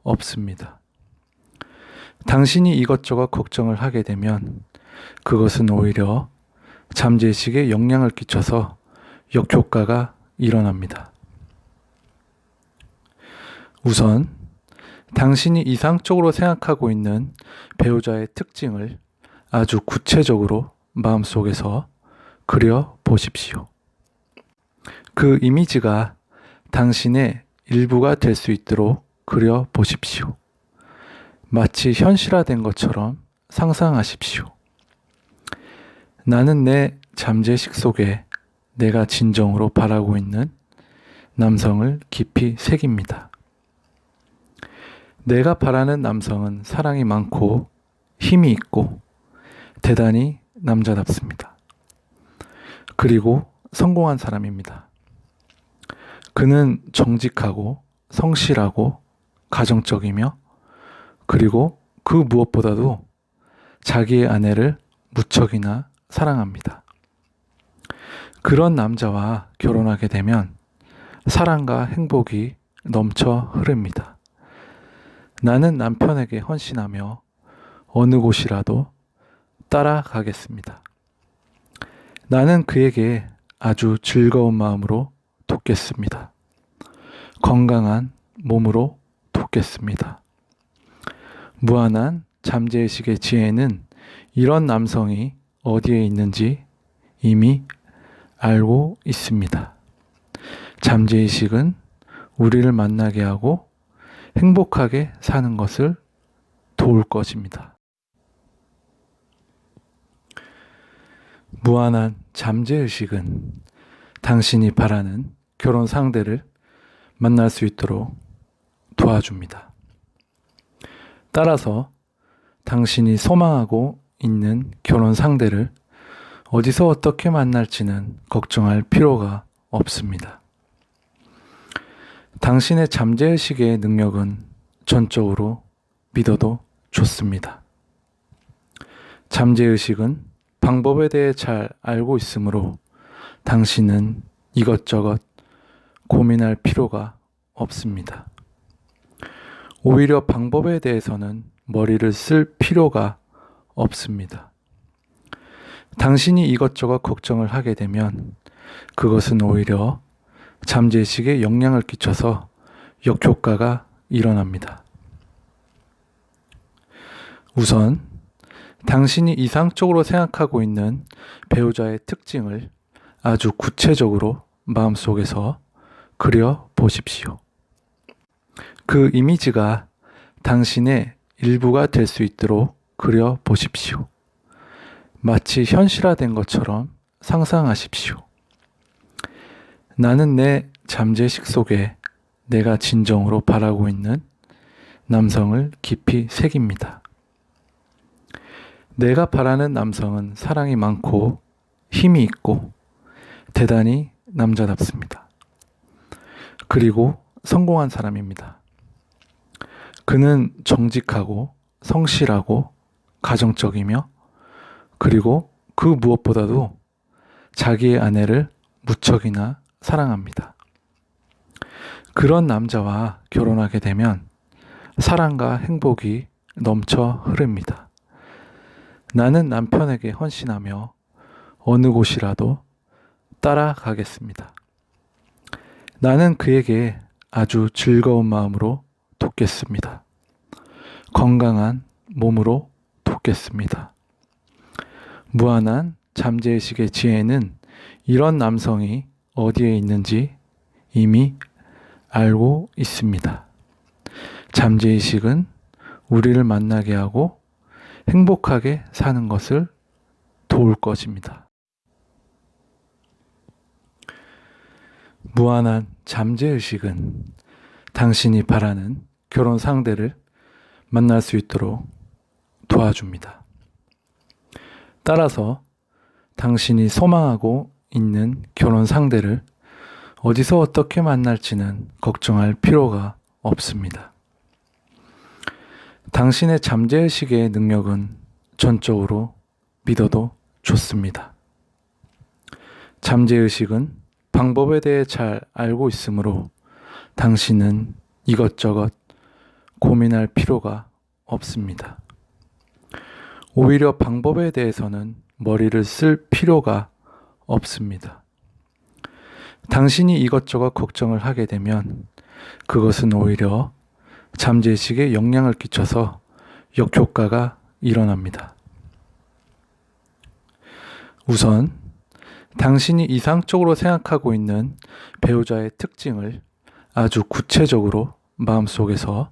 없습니다. 당신이 이것저것 걱정을 하게 되면 그것은 오히려 잠재의식에 영향을 끼쳐서 역효과가 일어납니다. 우선 당신이 이상적으로 생각하고 있는 배우자의 특징을 아주 구체적으로 마음속에서 그려 보십시오. 그 이미지가 당신의 일부가 될 수 있도록 그려 보십시오. 마치 현실화된 것처럼 상상하십시오. 나는 내 잠재의식 속에 내가 진정으로 바라고 있는 남성을 깊이 새깁니다. 내가 바라는 남성은 사랑이 많고 힘이 있고 대단히 남자답습니다. 그리고 성공한 사람입니다. 그는 정직하고 성실하고 가정적이며 그리고 그 무엇보다도 자기의 아내를 무척이나 사랑합니다. 그런 남자와 결혼하게 되면 사랑과 행복이 넘쳐 흐릅니다. 나는 남편에게 헌신하며 어느 곳이라도 따라가겠습니다. 나는 그에게 아주 즐거운 마음으로 돕겠습니다. 건강한 몸으로 돕겠습니다. 무한한 잠재의식의 지혜는 이런 남성이 어디에 있는지 이미 알고 있습니다. 잠재의식은 우리를 만나게 하고 행복하게 사는 것을 도울 것입니다. 무한한 잠재의식은 당신이 바라는 결혼 상대를 만날 수 있도록 도와줍니다. 따라서 당신이 소망하고 있는 결혼 상대를 어디서 어떻게 만날지는 걱정할 필요가 없습니다. 당신의 잠재의식의 능력은 전적으로 믿어도 좋습니다. 잠재의식은 방법에 대해 잘 알고 있으므로 당신은 이것저것 고민할 필요가 없습니다. 오히려 방법에 대해서는 머리를 쓸 필요가 없습니다. 당신이 이것저것 걱정을 하게 되면 그것은 오히려 잠재의식에 영향을 끼쳐서 역효과가 일어납니다. 우선 당신이 이상적으로 생각하고 있는 배우자의 특징을 아주 구체적으로 마음속에서 그려 보십시오. 그 이미지가 당신의 일부가 될 수 있도록 그려 보십시오. 마치 현실화된 것처럼 상상하십시오. 나는 내 잠재의식 속에 내가 진정으로 바라고 있는 남성을 깊이 새깁니다. 내가 바라는 남성은 사랑이 많고 힘이 있고 대단히 남자답습니다. 그리고 성공한 사람입니다. 그는 정직하고 성실하고 가정적이며 그리고 그 무엇보다도 자기의 아내를 무척이나 사랑합니다. 그런 남자와 결혼하게 되면 사랑과 행복이 넘쳐 흐릅니다. 나는 남편에게 헌신하며 어느 곳이라도 따라가겠습니다. 나는 그에게 아주 즐거운 마음으로 돕겠습니다. 건강한 몸으로 돕겠습니다. 무한한 잠재의식의 지혜는 이런 남성이 어디에 있는지 이미 알고 있습니다. 잠재의식은 우리를 만나게 하고 행복하게 사는 것을 도울 것입니다. 무한한 잠재의식은 당신이 바라는 결혼 상대를 만날 수 있도록 도와줍니다. 따라서 당신이 소망하고 있는 결혼 상대를 어디서 어떻게 만날지는 걱정할 필요가 없습니다. 당신의 잠재의식의 능력은 전적으로 믿어도 좋습니다. 잠재의식은 방법에 대해 잘 알고 있으므로 당신은 이것저것 고민할 필요가 없습니다. 오히려 방법에 대해서는 머리를 쓸 필요가 없습니다. 당신이 이것저것 걱정을 하게 되면 그것은 오히려 잠재의식에 영향을 끼쳐서 역효과가 일어납니다. 우선 당신이 이상적으로 생각하고 있는 배우자의 특징을 아주 구체적으로 마음속에서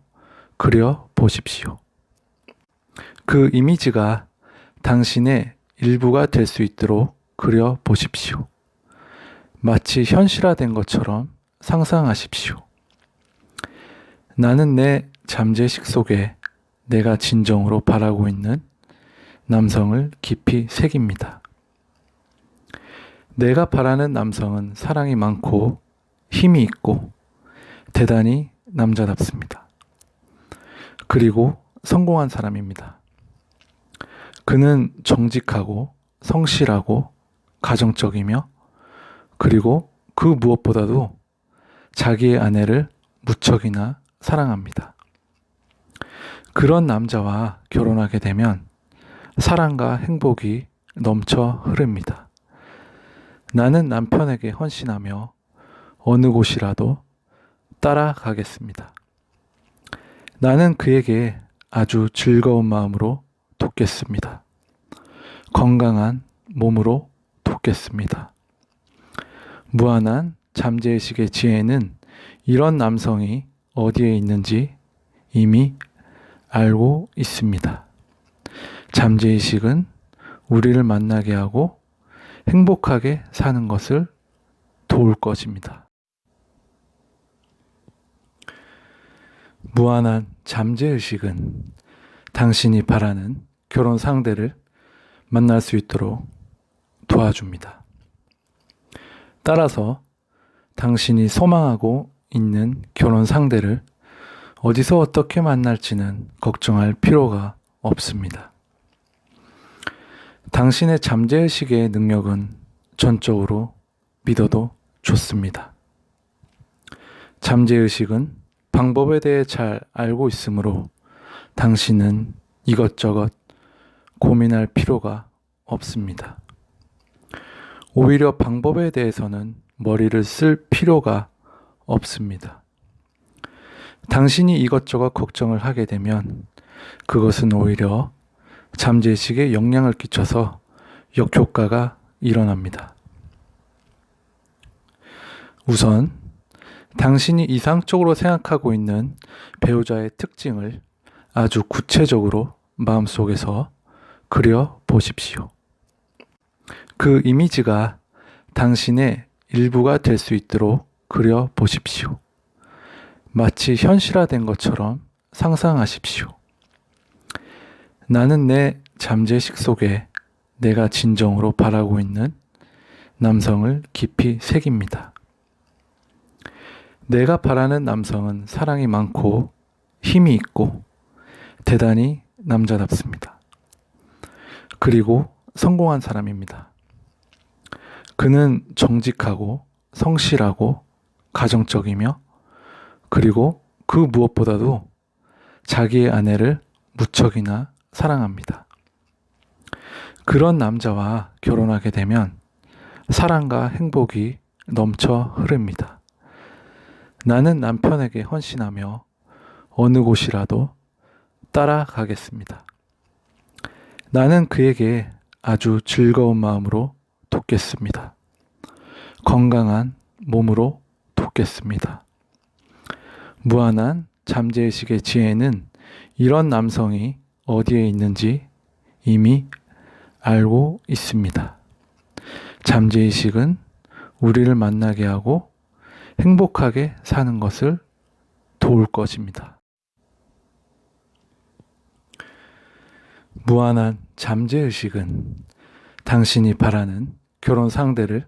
그려 보십시오. 그 이미지가 당신의 일부가 될 수 있도록 그려 보십시오. 마치 현실화된 것처럼 상상하십시오. 나는 내 잠재의식 속에 내가 진정으로 바라고 있는 남성을 깊이 새깁니다. 내가 바라는 남성은 사랑이 많고 힘이 있고 대단히 남자답습니다. 그리고 성공한 사람입니다. 그는 정직하고 성실하고 가정적이며 그리고 그 무엇보다도 자기의 아내를 무척이나 사랑합니다. 그런 남자와 결혼하게 되면 사랑과 행복이 넘쳐 흐릅니다. 나는 남편에게 헌신하며 어느 곳이라도 따라가겠습니다. 나는 그에게 아주 즐거운 마음으로 돕겠습니다. 건강한 몸으로 돕겠습니다. 무한한 잠재의식의 지혜는 이런 남성이 어디에 있는지 이미 알고 있습니다. 잠재의식은 우리를 만나게 하고 행복하게 사는 것을 도울 것입니다. 무한한 잠재의식은 당신이 바라는 결혼 상대를 만날 수 있도록 도와줍니다. 따라서 당신이 소망하고 있는 결혼 상대를 어디서 어떻게 만날지는 걱정할 필요가 없습니다. 당신의 잠재의식의 능력은 전적으로 믿어도 좋습니다. 잠재의식은 방법에 대해 잘 알고 있으므로 당신은 이것저것 고민할 필요가 없습니다. 오히려 방법에 대해서는 머리를 쓸 필요가 없습니다. 당신이 이것저것 걱정을 하게 되면 그것은 오히려 잠재의식에 영향을 끼쳐서 역효과가 일어납니다. 우선 당신이 이상적으로 생각하고 있는 배우자의 특징을 아주 구체적으로 마음속에서 그려 보십시오. 그 이미지가 당신의 일부가 될 수 있도록 그려 보십시오. 마치 현실화된 것처럼 상상하십시오. 나는 내 잠재의식 속에 내가 진정으로 바라고 있는 남성을 깊이 새깁니다. 내가 바라는 남성은 사랑이 많고 힘이 있고 대단히 남자답습니다. 그리고 성공한 사람입니다. 그는 정직하고 성실하고 가정적이며 그리고 그 무엇보다도 자기의 아내를 무척이나 사랑합니다. 그런 남자와 결혼하게 되면 사랑과 행복이 넘쳐 흐릅니다. 나는 남편에게 헌신하며 어느 곳이라도 따라가겠습니다. 나는 그에게 아주 즐거운 마음으로 돕겠습니다. 건강한 몸으로 돕겠습니다. 무한한 잠재의식의 지혜는 이런 남성이 어디에 있는지 이미 알고 있습니다. 잠재의식은 우리를 만나게 하고 행복하게 사는 것을 도울 것입니다. 무한한 잠재의식은 당신이 바라는 결혼 상대를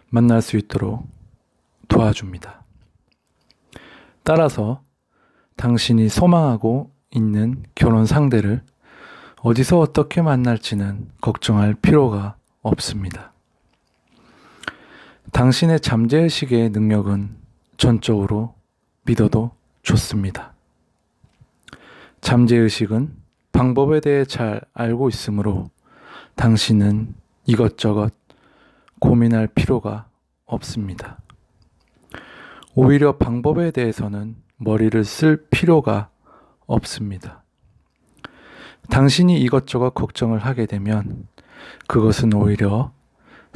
만날 수 있도록 도와줍니다. 따라서 당신이 소망하고 있는 결혼 상대를 어디서 어떻게 만날지는 걱정할 필요가 없습니다. 당신의 잠재의식의 능력은 전적으로 믿어도 좋습니다. 잠재의식은 방법에 대해 잘 알고 있으므로 당신은 이것저것 고민할 필요가 없습니다. 오히려 방법에 대해서는 머리를 쓸 필요가 없습니다. 당신이 이것저것 걱정을 하게 되면 그것은 오히려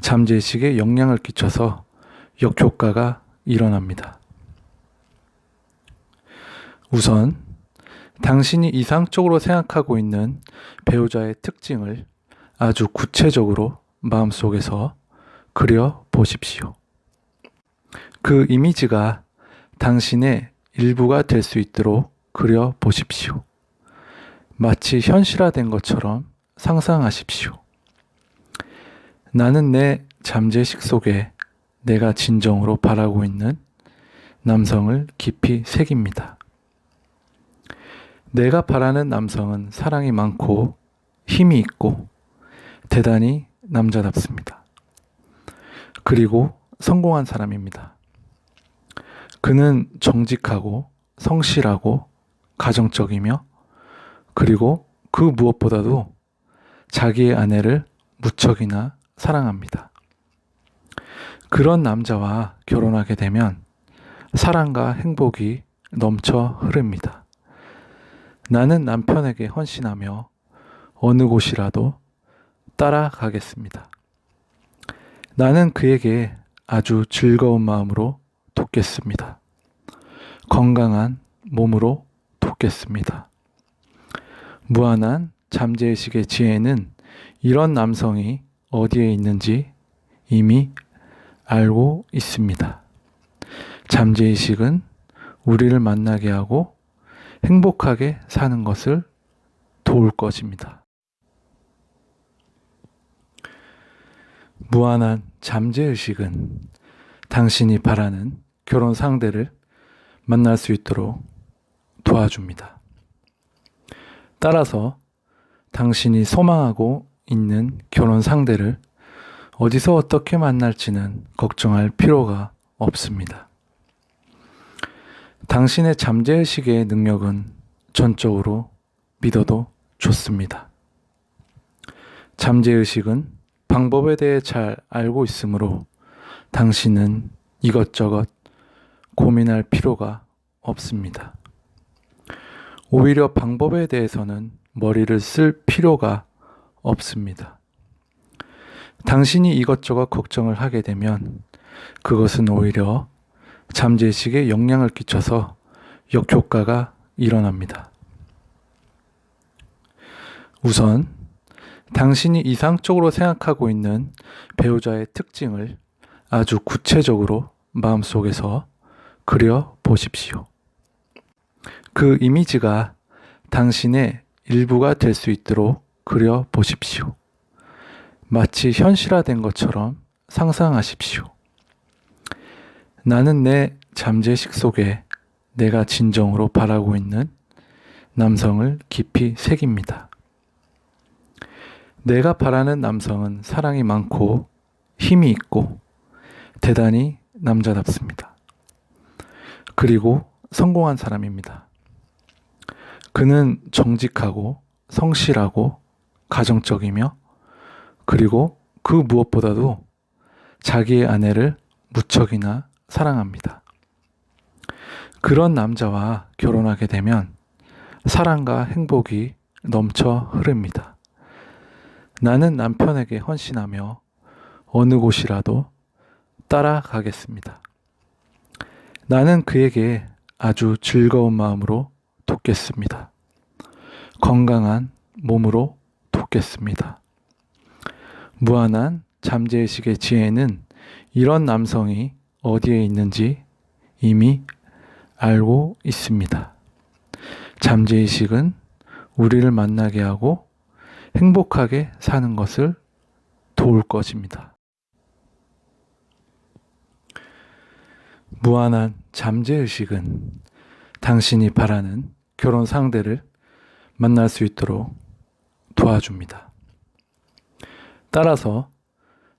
잠재의식에 영향을 끼쳐서 역효과가 일어납니다. 우선 당신이 이상적으로 생각하고 있는 배우자의 특징을 아주 구체적으로 마음속에서 그려 보십시오. 그 이미지가 당신의 일부가 될 수 있도록 그려 보십시오. 마치 현실화된 것처럼 상상하십시오. 나는 내 잠재의식 속에 내가 진정으로 바라고 있는 남성을 깊이 새깁니다. 내가 바라는 남성은 사랑이 많고 힘이 있고 대단히 남자답습니다. 그리고 성공한 사람입니다. 그는 정직하고 성실하고 가정적이며 그리고 그 무엇보다도 자기의 아내를 무척이나 사랑합니다. 그런 남자와 결혼하게 되면 사랑과 행복이 넘쳐 흐릅니다. 나는 남편에게 헌신하며 어느 곳이라도 따라가겠습니다. 나는 그에게 아주 즐거운 마음으로 돕겠습니다. 건강한 몸으로 돕겠습니다. 무한한 잠재의식의 지혜는 이런 남성이 어디에 있는지 이미 알고 있습니다. 잠재의식은 우리를 만나게 하고 행복하게 사는 것을 도울 것입니다. 무한한 잠재의식은 당신이 바라는 결혼 상대를 만날 수 있도록 도와줍니다. 따라서 당신이 소망하고 있는 결혼 상대를 어디서 어떻게 만날지는 걱정할 필요가 없습니다. 당신의 잠재의식의 능력은 전적으로 믿어도 좋습니다. 잠재의식은 방법에 대해 잘 알고 있으므로 당신은 이것저것 고민할 필요가 없습니다. 오히려 방법에 대해서는 머리를 쓸 필요가 없습니다. 당신이 이것저것 걱정을 하게 되면 그것은 오히려 잠재의식에 영향을 끼쳐서 역효과가 일어납니다. 우선 당신이 이상적으로 생각하고 있는 배우자의 특징을 아주 구체적으로 마음속에서 그려 보십시오. 그 이미지가 당신의 일부가 될 수 있도록 그려 보십시오. 마치 현실화된 것처럼 상상하십시오. 나는 내 잠재의식 속에 내가 진정으로 바라고 있는 남성을 깊이 새깁니다. 내가 바라는 남성은 사랑이 많고 힘이 있고 대단히 남자답습니다. 그리고 성공한 사람입니다. 그는 정직하고 성실하고 가정적이며 그리고 그 무엇보다도 자기의 아내를 무척이나 사랑합니다. 그런 남자와 결혼하게 되면 사랑과 행복이 넘쳐 흐릅니다. 나는 남편에게 헌신하며 어느 곳이라도 따라가겠습니다. 나는 그에게 아주 즐거운 마음으로 돕겠습니다. 건강한 몸으로 돕겠습니다. 무한한 잠재의식의 지혜는 이런 남성이 어디에 있는지 이미 알고 있습니다. 잠재의식은 우리를 만나게 하고 행복하게 사는 것을 도울 것입니다. 무한한 잠재의식은 당신이 바라는 결혼 상대를 만날 수 있도록 도와줍니다. 따라서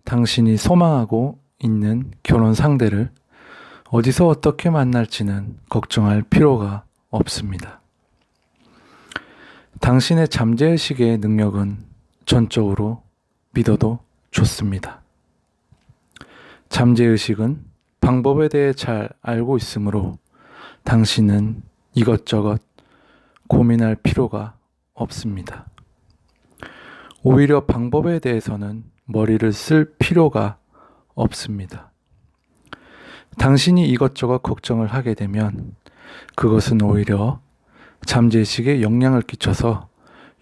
당신이 소망하고 있는 결혼 상대를 어디서 어떻게 만날지는 걱정할 필요가 없습니다. 당신의 잠재의식의 능력은 전적으로 믿어도 좋습니다. 잠재의식은 방법에 대해 잘 알고 있으므로 당신은 이것저것 고민할 필요가 없습니다. 오히려 방법에 대해서는 머리를 쓸 필요가 없습니다. 당신이 이것저것 걱정을 하게 되면 그것은 오히려 잠재의식에 영향을 끼쳐서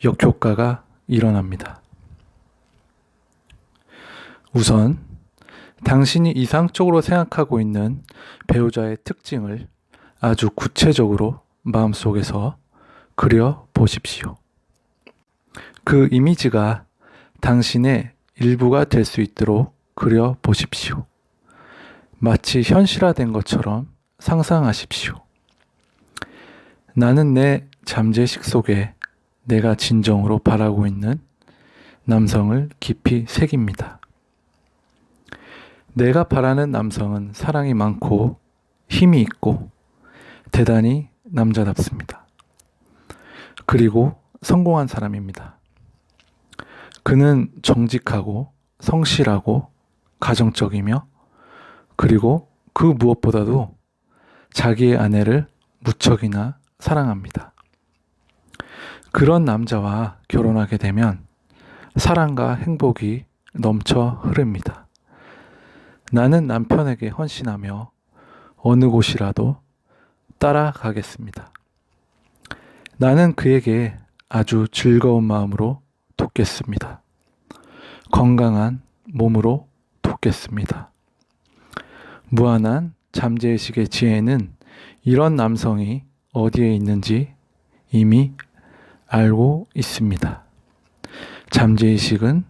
역효과가 일어납니다. 우선 당신이 이상적으로 생각하고 있는 배우자의 특징을 아주 구체적으로 마음속에서 그려 보십시오. 그 이미지가 당신의 일부가 될 수 있도록 그려 보십시오. 마치 현실화된 것처럼 상상하십시오. 나는 내 잠재의식 속에 내가 진정으로 바라고 있는 남성을 깊이 새깁니다. 내가 바라는 남성은 사랑이 많고 힘이 있고 대단히 남자답습니다. 그리고 성공한 사람입니다. 그는 정직하고 성실하고 가정적이며 그리고 그 무엇보다도 자기의 아내를 무척이나 사랑합니다. 그런 남자와 결혼하게 되면 사랑과 행복이 넘쳐 흐릅니다. 나는 남편에게 헌신하며 어느 곳이라도 따라가겠습니다. 나는 그에게 아주 즐거운 마음으로 돕겠습니다. 건강한 몸으로 돕겠습니다. 무한한 잠재의식의 지혜는 이런 남성이 어디에 있는지 이미 알고 있습니다. 잠재의식은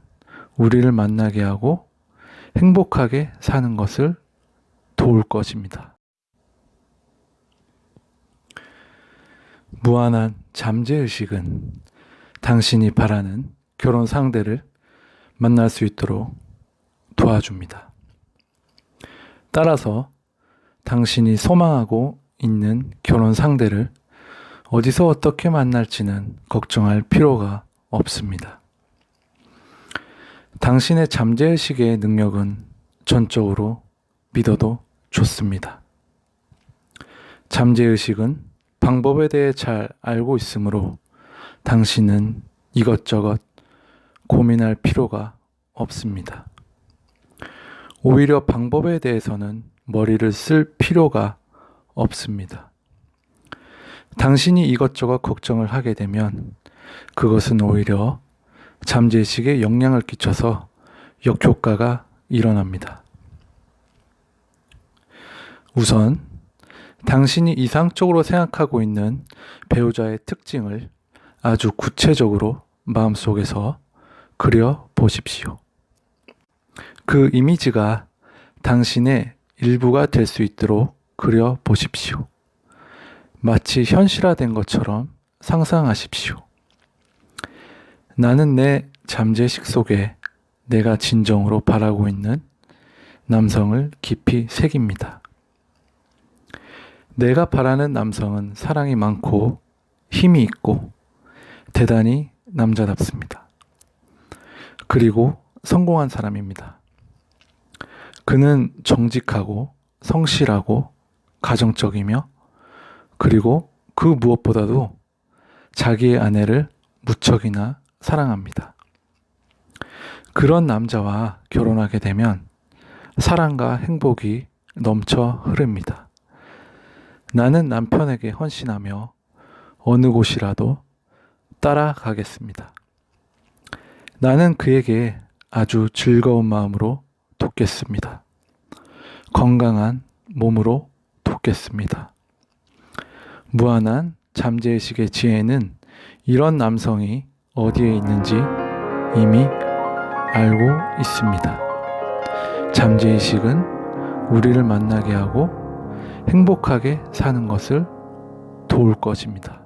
우리를 만나게 하고 행복하게 사는 것을 도울 것입니다. 무한한 잠재의식은 당신이 바라는 결혼 상대를 만날 수 있도록 도와줍니다. 따라서 당신이 소망하고 있는 결혼 상대를 어디서 어떻게 만날지는 걱정할 필요가 없습니다. 당신의 잠재의식의 능력은 전적으로 믿어도 좋습니다. 잠재의식은 방법에 대해 잘 알고 있으므로 당신은 이것저것 고민할 필요가 없습니다. 오히려 방법에 대해서는 머리를 쓸 필요가 없습니다. 당신이 이것저것 걱정을 하게 되면 그것은 오히려 잠재의식에 영향을 끼쳐서 역효과가 일어납니다. 우선 당신이 이상적으로 생각하고 있는 배우자의 특징을 아주 구체적으로 마음속에서 그려 보십시오. 그 이미지가 당신의 일부가 될 수 있도록 그려 보십시오. 마치 현실화된 것처럼 상상하십시오. 나는 내 잠재의식 속에 내가 진정으로 바라고 있는 남성을 깊이 새깁니다. 내가 바라는 남성은 사랑이 많고 힘이 있고 대단히 남자답습니다. 그리고 성공한 사람입니다. 그는 정직하고 성실하고 가정적이며 그리고 그 무엇보다도 자기의 아내를 무척이나 사랑합니다. 그런 남자와 결혼하게 되면 사랑과 행복이 넘쳐 흐릅니다. 나는 남편에게 헌신하며 어느 곳이라도 따라가겠습니다. 나는 그에게 아주 즐거운 마음으로 돕겠습니다. 건강한 몸으로 돕겠습니다. 무한한 잠재의식의 지혜는 이런 남성이 어디에 있는지 이미 알고 있습니다. 잠재의식은 우리를 만나게 하고 행복하게 사는 것을 도울 것입니다.